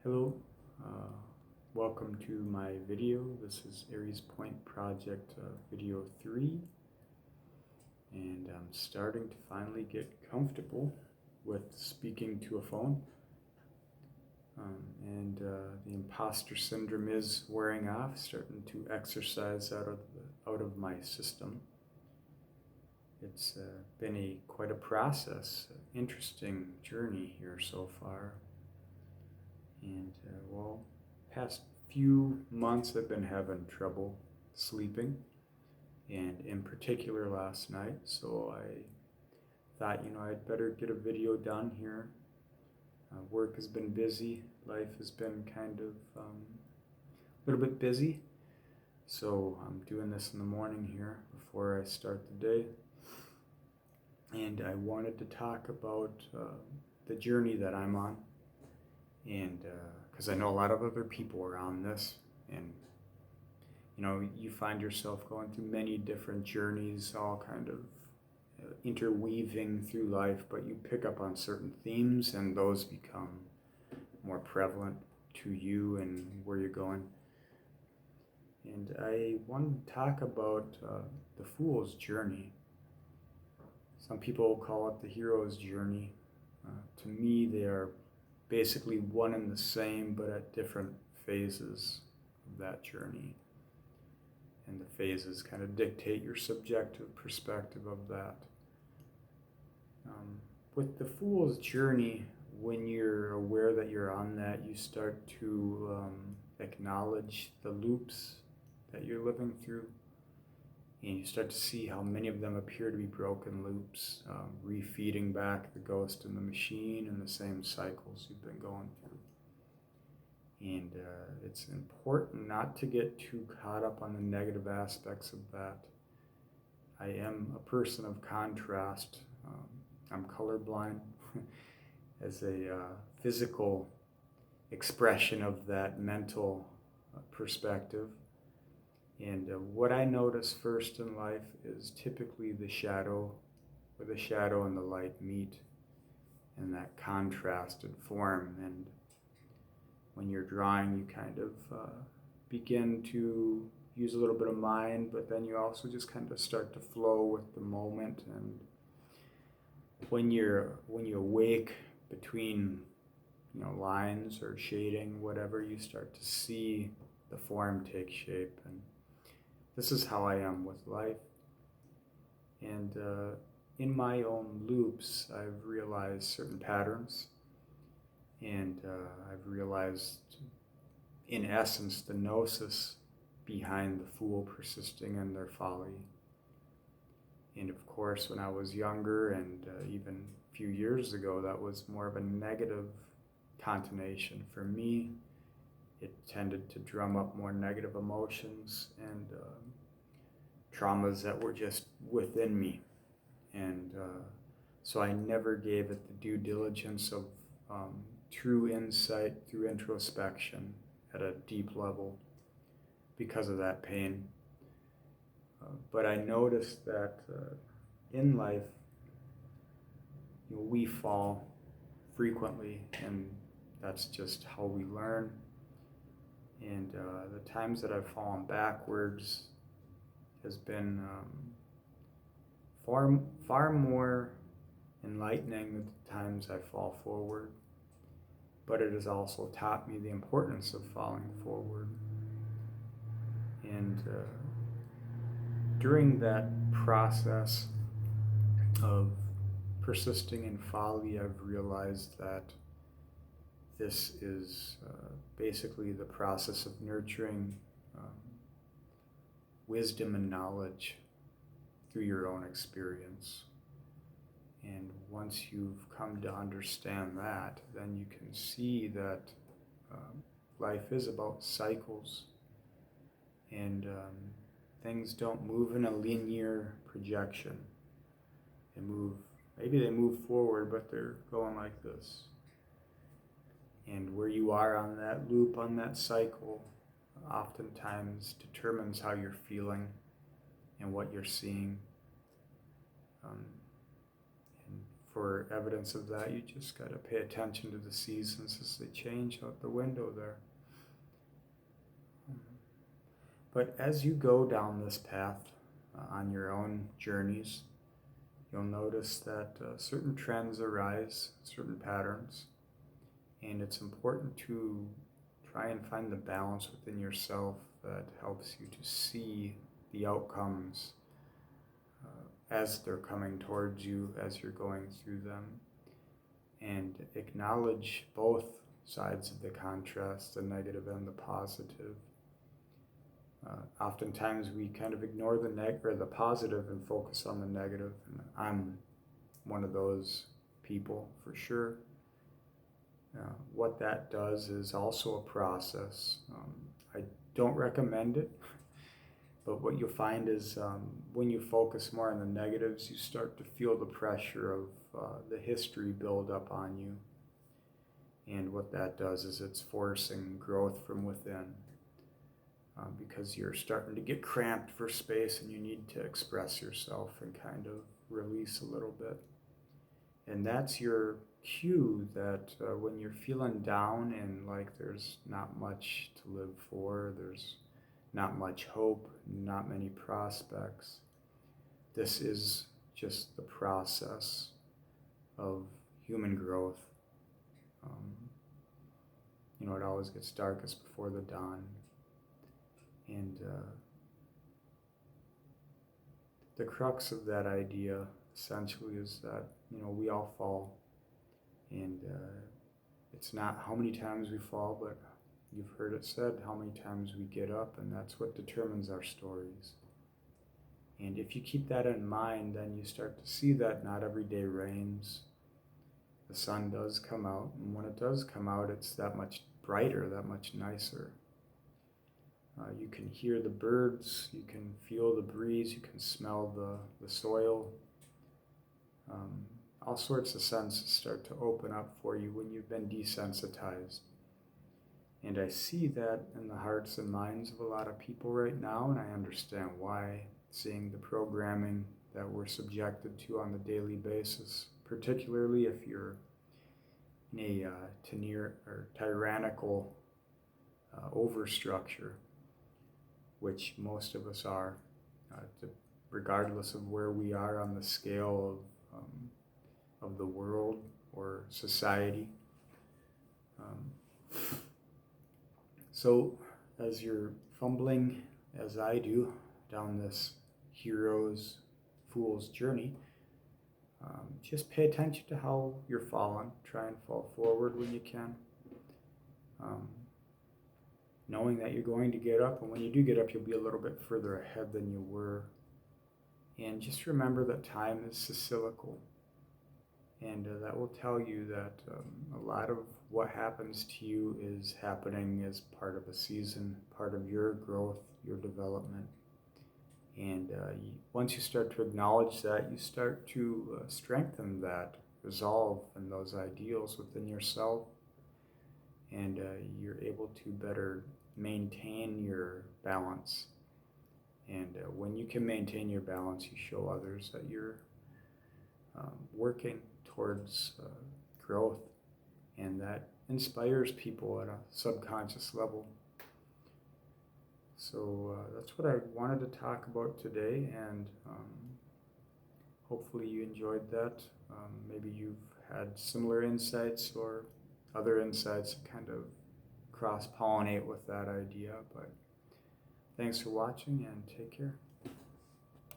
Hello, uh, welcome to my video. This is Aries Point Project video 3, and I'm starting to finally get comfortable with speaking to a phone. The imposter syndrome is wearing off, starting to exercise out of my system. It's been quite a process, interesting journey here so far. And past few months I've been having trouble sleeping, and in particular last night. So I thought, I'd better get a video done here. Work has been busy, life has been kind of a little bit busy. So I'm doing this in the morning here before I start the day. And I wanted to talk about the journey that I'm on. And because I know a lot of other people are on this, and you find yourself going through many different journeys, all kind of interweaving through life, but you pick up on certain themes and those become more prevalent to you and where you're going. And I want to talk about the fool's journey. Some people call it the hero's journey. To me, they are basically one and the same, but at different phases of that journey. And the phases kind of dictate your subjective perspective of that. With the fool's journey, when you're aware that you're on that, you start to acknowledge the loops that you're living through. And you start to see how many of them appear to be broken loops, refeeding back the ghost in the machine and the same cycles you've been going through. And it's important not to get too caught up on the negative aspects of that. I am a person of contrast. I'm colorblind as a physical expression of that mental perspective. And what I notice first in life is typically the shadow, where the shadow and the light meet in that contrasted form. And when you're drawing, you kind of begin to use a little bit of mind, but then you also just kind of start to flow with the moment. And when you awake between lines or shading, whatever, you start to see the form take shape. And this is how I am with life. And in my own loops, I've realized certain patterns. And I've realized, in essence, the gnosis behind the fool persisting in their folly. And of course, when I was younger and even a few years ago, that was more of a negative connotation for me. It tended to drum up more negative emotions and traumas that were just within me. And so I never gave it the due diligence of true insight through introspection at a deep level because of that pain. But I noticed that in life, we fall frequently, and that's just how we learn. And the times that I've fallen backwards has been far more enlightening than the times I fall forward. But it has also taught me the importance of falling forward. And during that process of persisting in folly, I've realized that this is basically the process of nurturing wisdom and knowledge through your own experience. And once you've come to understand that, then you can see that life is about cycles, and things don't move in a linear projection. Maybe they move forward, but they're going like this. And where you are on that loop, on that cycle, oftentimes determines how you're feeling and what you're seeing. And for evidence of that, you just got to pay attention to the seasons as they change out the window there. But as you go down this path on your own journeys, you'll notice that certain trends arise, certain patterns, and it's important to try and find the balance within yourself that helps you to see the outcomes as they're coming towards you, as you're going through them, and acknowledge both sides of the contrast, the negative and the positive. Oftentimes we kind of ignore the positive and focus on the negative, and I'm one of those people for sure. What that does is also a process. I don't recommend it, but what you'll find is when you focus more on the negatives, you start to feel the pressure of the history build up on you. And what that does is it's forcing growth from within. Because you're starting to get cramped for space and you need to express yourself and kind of release a little bit. And that's your cue that when you're feeling down and like there's not much to live for, there's not much hope, not many prospects, this is just the process of human growth. It always gets darkest before the dawn. And the crux of that idea essentially is that, we all fall. And it's not how many times we fall, but you've heard it said, how many times we get up, and that's what determines our stories. And if you keep that in mind, then you start to see that not every day rains. The sun does come out, and when it does come out, it's that much brighter, that much nicer. You can hear the birds, you can feel the breeze, you can smell the soil. All sorts of senses start to open up for you when you've been desensitized. And I see that in the hearts and minds of a lot of people right now, and I understand why, seeing the programming that we're subjected to on a daily basis, particularly if you're in a tyrannical overstructure, which most of us are, regardless of where we are on the scale of the world or society. So as you're fumbling, as I do, down this hero's fool's journey, just pay attention to how you're falling. Try and fall forward when you can. Knowing that you're going to get up, and when you do get up, you'll be a little bit further ahead than you were. And just remember that time is cyclical, and that will tell you that a lot of what happens to you is happening as part of a season, part of your growth, your development. And once you start to acknowledge that, you start to strengthen that resolve and those ideals within yourself, and you're able to better maintain your balance. And when you can maintain your balance, you show others that you're working towards growth, and that inspires people at a subconscious level. So that's what I wanted to talk about today, and hopefully you enjoyed that. Maybe you've had similar insights or other insights that kind of cross-pollinate with that idea, but thanks for watching and take care.